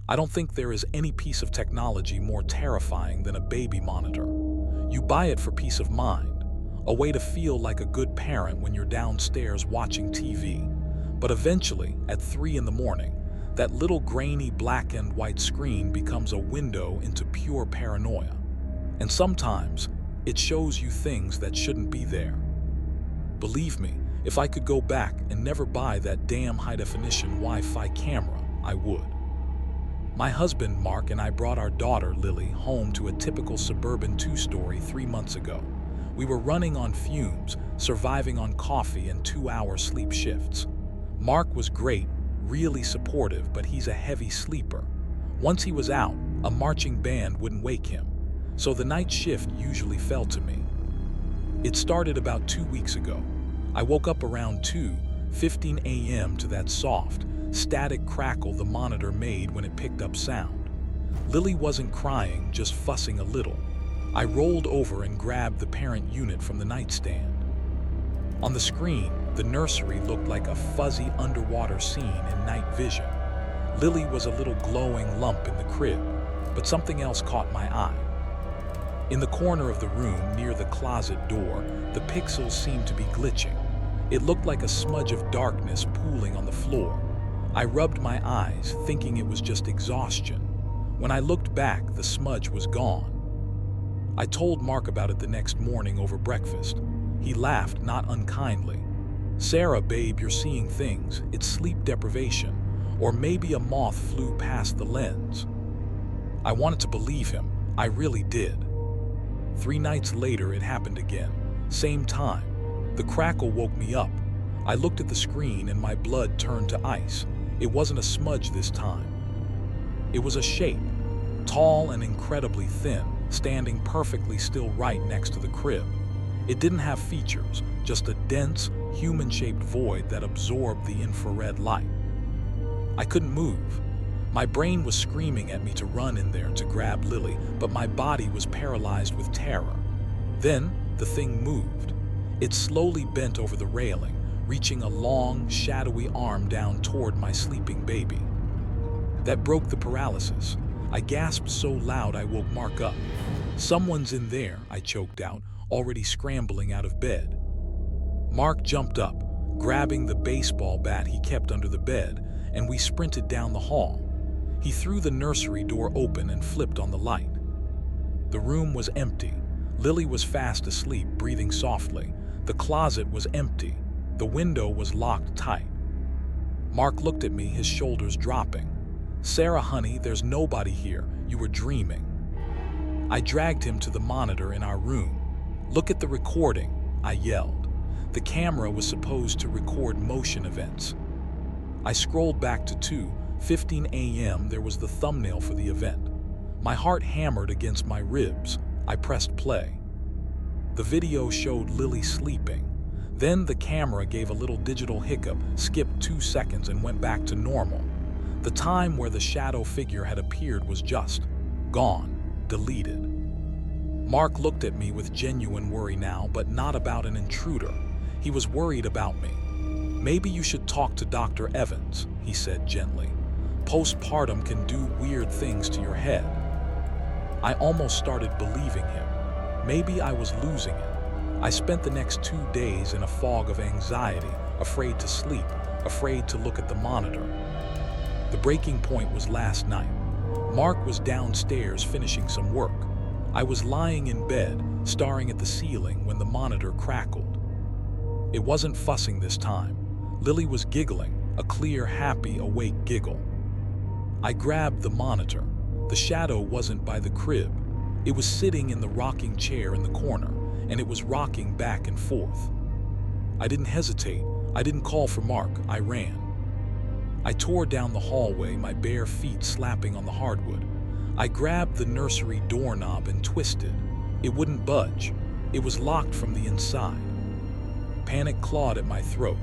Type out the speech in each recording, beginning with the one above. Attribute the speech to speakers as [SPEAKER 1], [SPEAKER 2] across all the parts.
[SPEAKER 1] I don't think there is any piece of technology more terrifying than a baby monitor. You buy it for peace of mind, a way to feel like a good parent when you're downstairs watching TV. But eventually, at 3 in the morning, that little grainy black and white screen becomes a window into pure paranoia. And sometimes, it shows you things that shouldn't be there. Believe me, if I could go back and never buy that damn high-definition Wi-Fi camera, I would. My husband, Mark, and I brought our daughter, Lily, home to a typical suburban two-story 3 months ago. We were running on fumes, surviving on coffee and 2-hour sleep shifts. Mark was great, really supportive, but he's a heavy sleeper. Once he was out, a marching band wouldn't wake him, so the night shift usually fell to me. It started about 2 weeks ago. I woke up around 2:15 a.m. to that soft, static crackle the monitor made when it picked up sound. Lily wasn't crying, just fussing a little. I rolled over and grabbed the parent unit from the nightstand. On the screen, the nursery looked like a fuzzy underwater scene in night vision. Lily was a little glowing lump in the crib, but something else caught my eye. In the corner of the room near the closet door, the pixels seemed to be glitching. It looked like a smudge of darkness pooling on the floor. I rubbed my eyes, thinking it was just exhaustion. When I looked back, the smudge was gone. I told Mark about it the next morning over breakfast. He laughed, not unkindly. "Sarah, babe, you're seeing things. It's sleep deprivation. Or maybe a moth flew past the lens." I wanted to believe him. I really did. 3 nights later, it happened again. Same time. The crackle woke me up. I looked at the screen and my blood turned to ice. It wasn't a smudge this time. It was a shape, tall and incredibly thin, standing perfectly still right next to the crib. It didn't have features, just a dense, human-shaped void that absorbed the infrared light. I couldn't move. My brain was screaming at me to run in there to grab Lily, but my body was paralyzed with terror. Then, the thing moved. It slowly bent over the railing, reaching a long, shadowy arm down toward my sleeping baby. That broke the paralysis. I gasped so loud I woke Mark up. "Someone's in there," I choked out, already scrambling out of bed. Mark jumped up, grabbing the baseball bat he kept under the bed, and we sprinted down the hall. He threw the nursery door open and flipped on the light. The room was empty. Lily was fast asleep, breathing softly. The closet was empty. The window was locked tight. Mark looked at me, his shoulders dropping. "Sarah, honey, there's nobody here. You were dreaming." I dragged him to the monitor in our room. "Look at the recording," I yelled. The camera was supposed to record motion events. I scrolled back to 2:15 a.m. There was the thumbnail for the event. My heart hammered against my ribs. I pressed play. The video showed Lily sleeping. Then the camera gave a little digital hiccup, skipped 2 seconds and went back to normal. The time where the shadow figure had appeared was just gone, deleted. Mark looked at me with genuine worry now, but not about an intruder. He was worried about me. "Maybe you should talk to Dr. Evans," he said gently. "Postpartum can do weird things to your head." I almost started believing him. Maybe I was losing it. I spent the next 2 days in a fog of anxiety, afraid to sleep, afraid to look at the monitor. The breaking point was last night. Mark was downstairs finishing some work. I was lying in bed, staring at the ceiling when the monitor crackled. It wasn't fussing this time. Lily was giggling, a clear, happy, awake giggle. I grabbed the monitor. The shadow wasn't by the crib. It was sitting in the rocking chair in the corner, and it was rocking back and forth. I didn't hesitate. I didn't call for Mark. I ran. I tore down the hallway, my bare feet slapping on the hardwood. I grabbed the nursery doorknob and twisted. It wouldn't budge. It was locked from the inside. Panic clawed at my throat.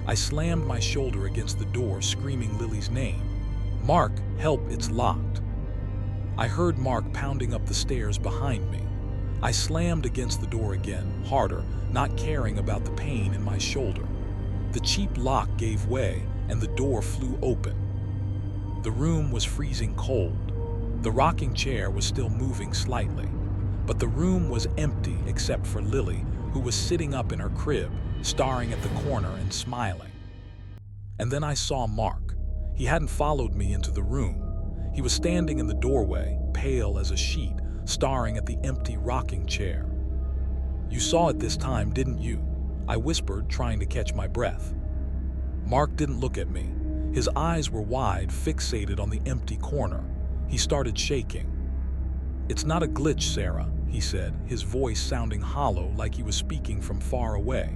[SPEAKER 1] I slammed my shoulder against the door, screaming Lily's name. "Mark, help, it's locked." I heard Mark pounding up the stairs behind me. I slammed against the door again, harder, not caring about the pain in my shoulder. The cheap lock gave way, and the door flew open. The room was freezing cold. The rocking chair was still moving slightly, but the room was empty except for Lily, who was sitting up in her crib, staring at the corner and smiling. And then I saw Mark. He hadn't followed me into the room. He was standing in the doorway, pale as a sheet, staring at the empty rocking chair. "You saw it this time, didn't you?" I whispered, trying to catch my breath. Mark didn't look at me. His eyes were wide, fixated on the empty corner. He started shaking. "It's not a glitch, Sarah," he said, his voice sounding hollow like he was speaking from far away.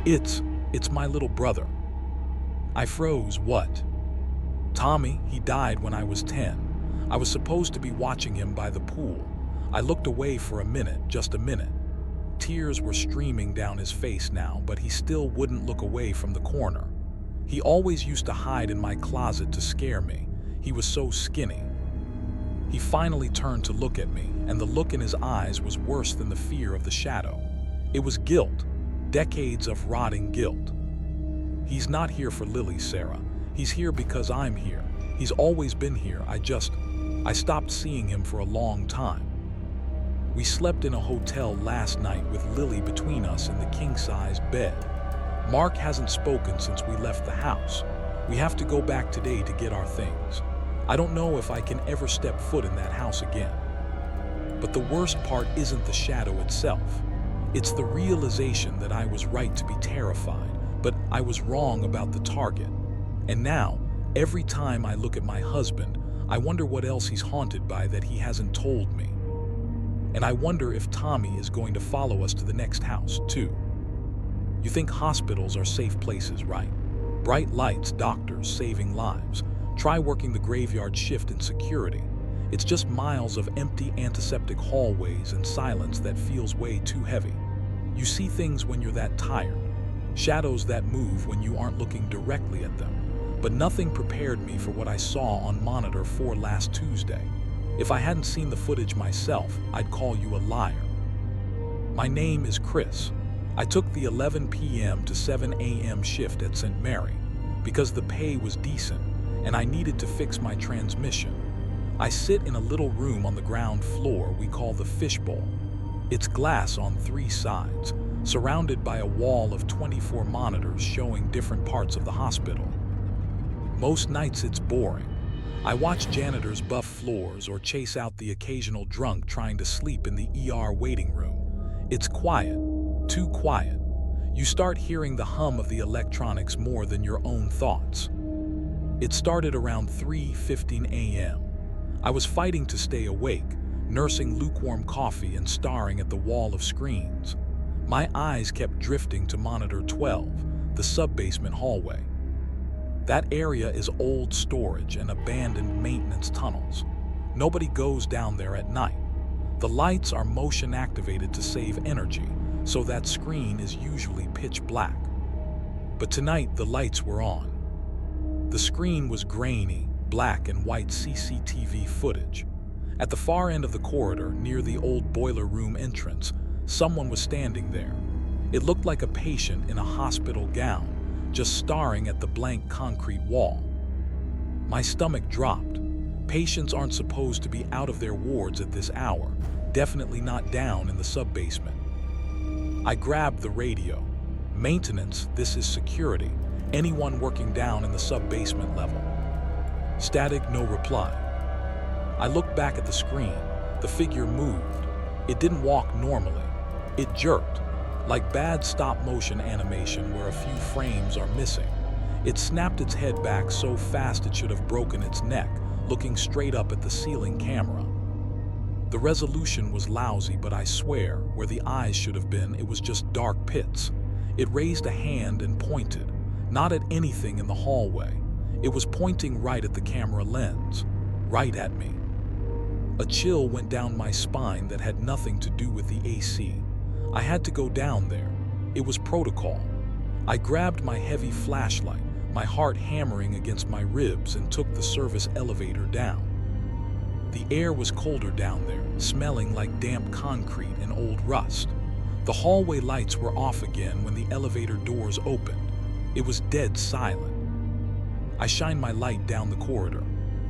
[SPEAKER 1] It's my little brother." I froze. "What?" "Tommy, he died when I was 10. I was supposed to be watching him by the pool. I looked away for a minute, just a minute." Tears were streaming down his face now, but he still wouldn't look away from the corner. "He always used to hide in my closet to scare me. He was so skinny." He finally turned to look at me, and the look in his eyes was worse than the fear of the shadow. It was guilt, decades of rotting guilt. "He's not here for Lily, Sarah. He's here because I'm here. He's always been here. I stopped seeing him for a long time. We slept in a hotel last night with Lily between us in the king-sized bed. Mark hasn't spoken since we left the house. We have to go back today to get our things. I don't know if I can ever step foot in that house again." But the worst part isn't the shadow itself. It's the realization that I was right to be terrified, but I was wrong about the target. And now, every time I look at my husband, I wonder what else he's haunted by that he hasn't told me. And I wonder if Tommy is going to follow us to the next house, too. You think hospitals are safe places, right? Bright lights, doctors, saving lives. Try working the graveyard shift in security. It's just miles of empty antiseptic hallways and silence that feels way too heavy. You see things when you're that tired. Shadows that move when you aren't looking directly at them. But nothing prepared me for what I saw on Monitor 4 last Tuesday. If I hadn't seen the footage myself, I'd call you a liar. My name is Chris. I took the 11 p.m. to 7 a.m. shift at St. Mary because the pay was decent and I needed to fix my transmission. I sit in a little room on the ground floor we call the fishbowl. It's glass on 3 sides, surrounded by a wall of 24 monitors showing different parts of the hospital. Most nights it's boring. I watch janitors buff floors or chase out the occasional drunk trying to sleep in the ER waiting room. It's quiet, too quiet. You start hearing the hum of the electronics more than your own thoughts. It started around 3:15 a.m. I was fighting to stay awake, nursing lukewarm coffee and staring at the wall of screens. My eyes kept drifting to Monitor 12, the sub-basement hallway. That area is old storage and abandoned maintenance tunnels. Nobody goes down there at night. The lights are motion activated to save energy, so that screen is usually pitch black. But tonight the lights were on. The screen was grainy, black and white CCTV footage. At the far end of the corridor, near the old boiler room entrance, someone was standing there. It looked like a patient in a hospital gown, just staring at the blank concrete wall. My stomach dropped. Patients aren't supposed to be out of their wards at this hour, definitely not down in the sub-basement. I grabbed the radio. "Maintenance, this is security. Anyone working down in the sub-basement level." Static, no reply. I looked back at the screen. The figure moved. It didn't walk normally. It jerked, like bad stop-motion animation where a few frames are missing. It snapped its head back so fast it should have broken its neck, looking straight up at the ceiling camera. The resolution was lousy, but I swear, where the eyes should have been, it was just dark pits. It raised a hand and pointed, not at anything in the hallway. It was pointing right at the camera lens, right at me. A chill went down my spine that had nothing to do with the AC. I had to go down there. It was protocol. I grabbed my heavy flashlight, my heart hammering against my ribs, and took the service elevator down. The air was colder down there, smelling like damp concrete and old rust. The hallway lights were off again when the elevator doors opened. It was dead silent. I shined my light down the corridor.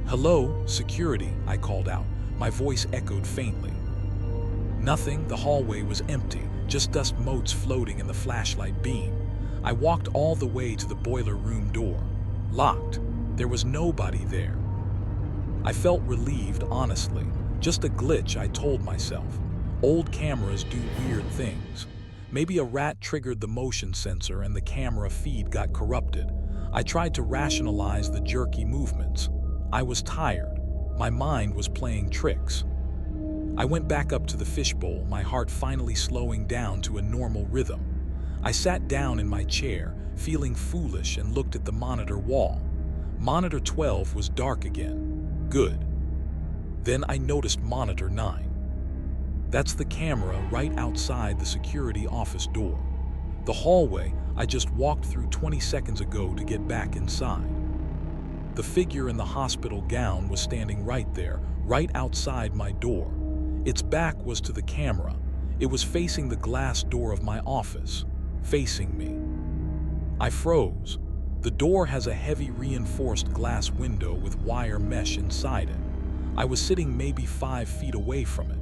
[SPEAKER 1] "Hello, security," I called out. My voice echoed faintly. Nothing, the hallway was empty, just dust motes floating in the flashlight beam. I walked all the way to the boiler room door. Locked. There was nobody there. I felt relieved, honestly. Just a glitch, I told myself. Old cameras do weird things. Maybe a rat triggered the motion sensor and the camera feed got corrupted. I tried to rationalize the jerky movements. I was tired. My mind was playing tricks. I went back up to the fishbowl, my heart finally slowing down to a normal rhythm. I sat down in my chair, feeling foolish, and looked at the monitor wall. Monitor 12 was dark again. Good. Then I noticed monitor 9. That's the camera right outside the security office door. The hallway I just walked through 20 seconds ago to get back inside. The figure in the hospital gown was standing right there, right outside my door. Its back was to the camera. It was facing the glass door of my office, facing me. I froze. The door has a heavy reinforced glass window with wire mesh inside it. I was sitting maybe 5 feet away from it.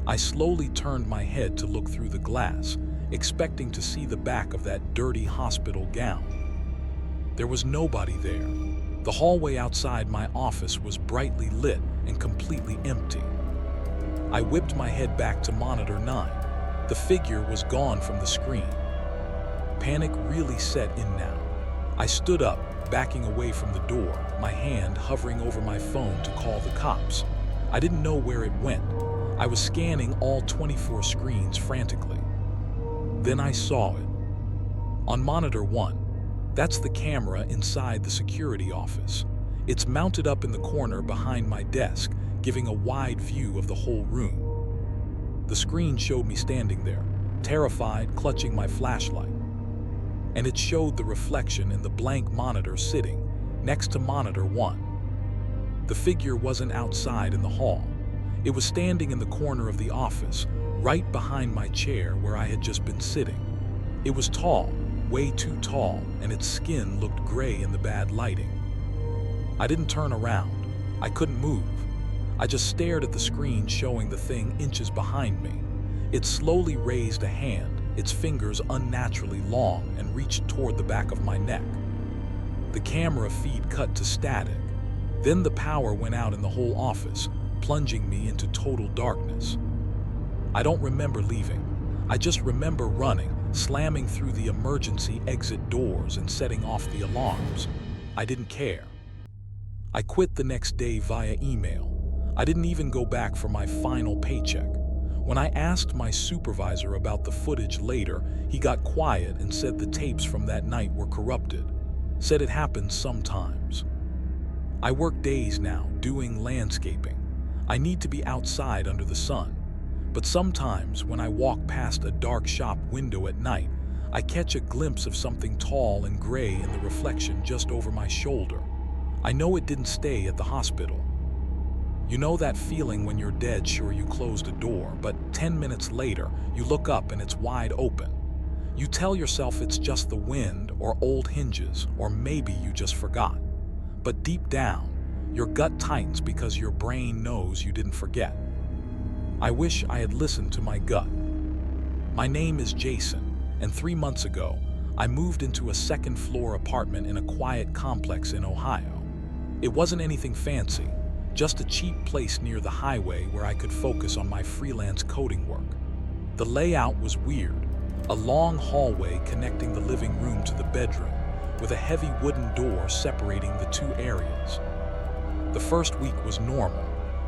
[SPEAKER 1] I slowly turned my head to look through the glass, expecting to see the back of that dirty hospital gown. There was nobody there. The hallway outside my office was brightly lit and completely empty. I whipped my head back to monitor 9. The figure was gone from the screen. Panic really set in now. I stood up, backing away from the door, my hand hovering over my phone to call the cops. I didn't know where it went. I was scanning all 24 screens frantically. Then I saw it. On monitor 1, that's the camera inside the security office. It's mounted up in the corner behind my desk, giving a wide view of the whole room. The screen showed me standing there, terrified, clutching my flashlight. And it showed the reflection in the blank monitor sitting next to monitor 1. The figure wasn't outside in the hall. It was standing in the corner of the office, right behind my chair where I had just been sitting. It was tall, way too tall, and its skin looked gray in the bad lighting. I didn't turn around. I couldn't move. I just stared at the screen showing the thing inches behind me. It slowly raised a hand, its fingers unnaturally long, and reached toward the back of my neck. The camera feed cut to static. Then the power went out in the whole office, plunging me into total darkness. I don't remember leaving. I just remember running, slamming through the emergency exit doors and setting off the alarms. I didn't care. I quit the next day via email. I didn't even go back for my final paycheck. When I asked my supervisor about the footage later, he got quiet and said the tapes from that night were corrupted. Said it happens sometimes. I work days now, doing landscaping. I need to be outside under the sun. But sometimes when I walk past a dark shop window at night, I catch a glimpse of something tall and gray in the reflection just over my shoulder. I know it didn't stay at the hospital. You know that feeling when you're dead sure you closed a door, but 10 minutes later, you look up and it's wide open. You tell yourself it's just the wind or old hinges, or maybe you just forgot. But deep down, your gut tightens because your brain knows you didn't forget. I wish I had listened to my gut. My name is Jason, and 3 months ago, I moved into a second-floor apartment in a quiet complex in Ohio. It wasn't anything fancy, just a cheap place near the highway where I could focus on my freelance coding work. The layout was weird, a long hallway connecting the living room to the bedroom, with a heavy wooden door separating the two areas. The first week was normal.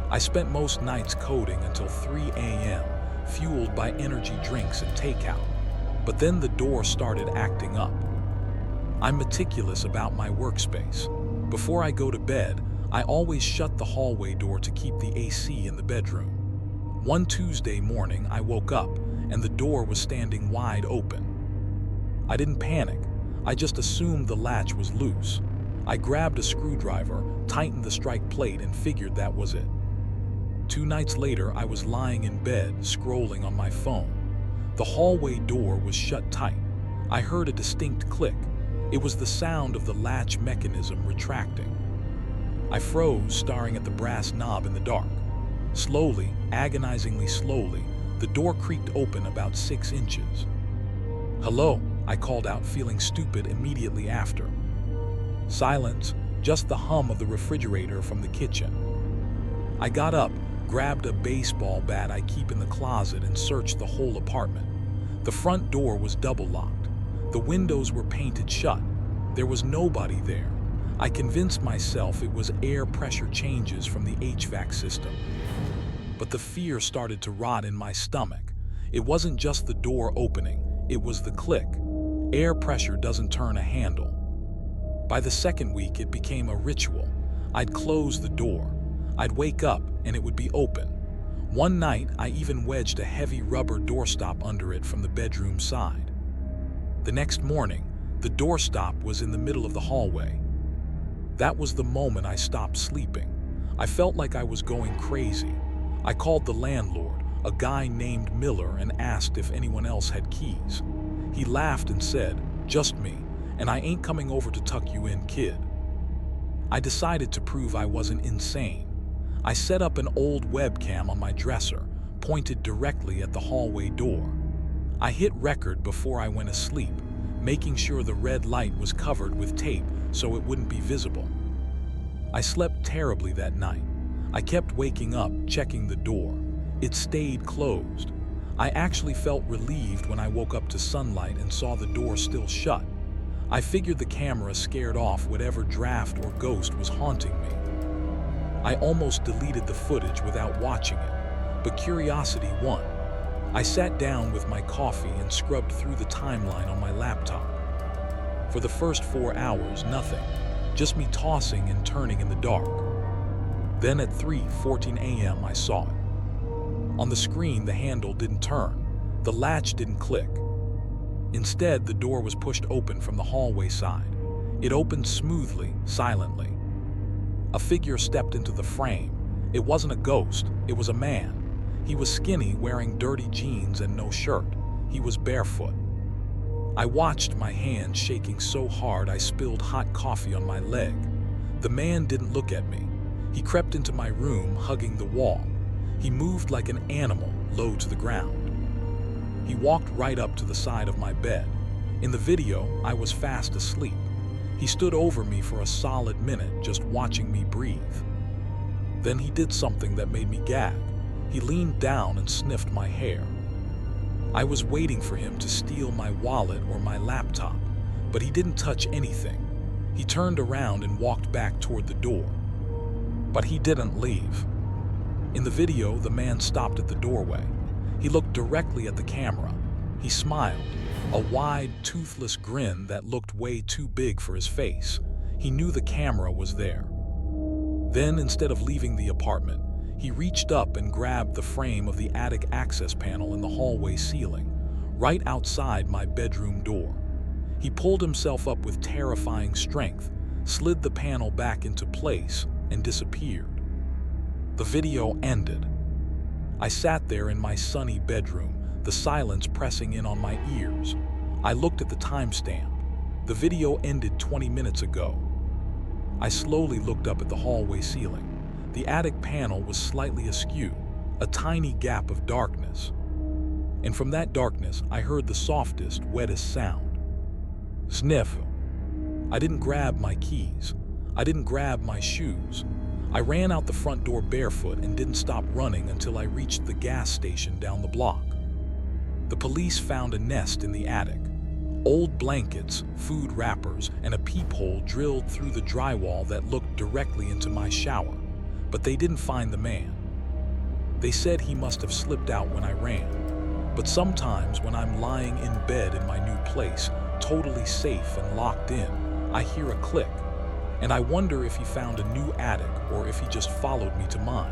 [SPEAKER 1] I spent most nights coding until 3 a.m., fueled by energy drinks and takeout. But then the door started acting up. I'm meticulous about my workspace. Before I go to bed, I always shut the hallway door to keep the AC in the bedroom. One Tuesday morning, I woke up and the door was standing wide open. I didn't panic. I just assumed the latch was loose. I grabbed a screwdriver, tightened the strike plate, and figured that was it. 2 nights later, I was lying in bed, scrolling on my phone. The hallway door was shut tight. I heard a distinct click. It was the sound of the latch mechanism retracting. I froze, staring at the brass knob in the dark. Slowly, agonizingly slowly, the door creaked open about 6 inches. "Hello," I called out, feeling stupid immediately after. Silence, just the hum of the refrigerator from the kitchen. I got up, grabbed a baseball bat I keep in the closet, and searched the whole apartment. The front door was double locked. The windows were painted shut. There was nobody there. I convinced myself it was air pressure changes from the HVAC system. But the fear started to rot in my stomach. It wasn't just the door opening, it was the click. Air pressure doesn't turn a handle. By the second week, it became a ritual. I'd close the door. I'd wake up and it would be open. One night, I even wedged a heavy rubber doorstop under it from the bedroom side. The next morning, the doorstop was in the middle of the hallway. That was the moment I stopped sleeping. I felt like I was going crazy. I called the landlord, a guy named Miller, and asked if anyone else had keys. He laughed and said, "Just me, and I ain't coming over to tuck you in, kid." I decided to prove I wasn't insane. I set up an old webcam on my dresser, pointed directly at the hallway door. I hit record before I went asleep, making sure the red light was covered with tape so it wouldn't be visible. I slept terribly that night. I kept waking up, checking the door. It stayed closed. I actually felt relieved when I woke up to sunlight and saw the door still shut. I figured the camera scared off whatever draft or ghost was haunting me. I almost deleted the footage without watching it, but curiosity won. I sat down with my coffee and scrubbed through the timeline on my laptop. For the first 4 hours, nothing, just me tossing and turning in the dark. Then at 3:14 a.m. I saw it. On the screen, the handle didn't turn, the latch didn't click. Instead, the door was pushed open from the hallway side. It opened smoothly, silently. A figure stepped into the frame. It wasn't a ghost, it was a man. He was skinny, wearing dirty jeans and no shirt. He was barefoot. I watched, my hand shaking so hard I spilled hot coffee on my leg. The man didn't look at me. He crept into my room, hugging the wall. He moved like an animal, low to the ground. He walked right up to the side of my bed. In the video, I was fast asleep. He stood over me for a solid minute, just watching me breathe. Then he did something that made me gag. He leaned down and sniffed my hair. I was waiting for him to steal my wallet or my laptop, but he didn't touch anything. He turned around and walked back toward the door. But he didn't leave. In the video, the man stopped at the doorway. He looked directly at the camera. He smiled, a wide, toothless grin that looked way too big for his face. He knew the camera was there. Then, instead of leaving the apartment, he reached up and grabbed the frame of the attic access panel in the hallway ceiling, right outside my bedroom door. He pulled himself up with terrifying strength, slid the panel back into place, and disappeared. The video ended. I sat there in my sunny bedroom, the silence pressing in on my ears. I looked at the timestamp. The video ended 20 minutes ago. I slowly looked up at the hallway ceiling. The attic panel was slightly askew, a tiny gap of darkness. And from that darkness, I heard the softest, wettest sound. Sniff. I didn't grab my keys. I didn't grab my shoes. I ran out the front door barefoot and didn't stop running until I reached the gas station down the block. The police found a nest in the attic. Old blankets, food wrappers, and a peephole drilled through the drywall that looked directly into my shower. But they didn't find the man. They said he must have slipped out when I ran. But sometimes when I'm lying in bed in my new place, totally safe and locked in, I hear a click. And I wonder if he found a new attic or if he just followed me to mine.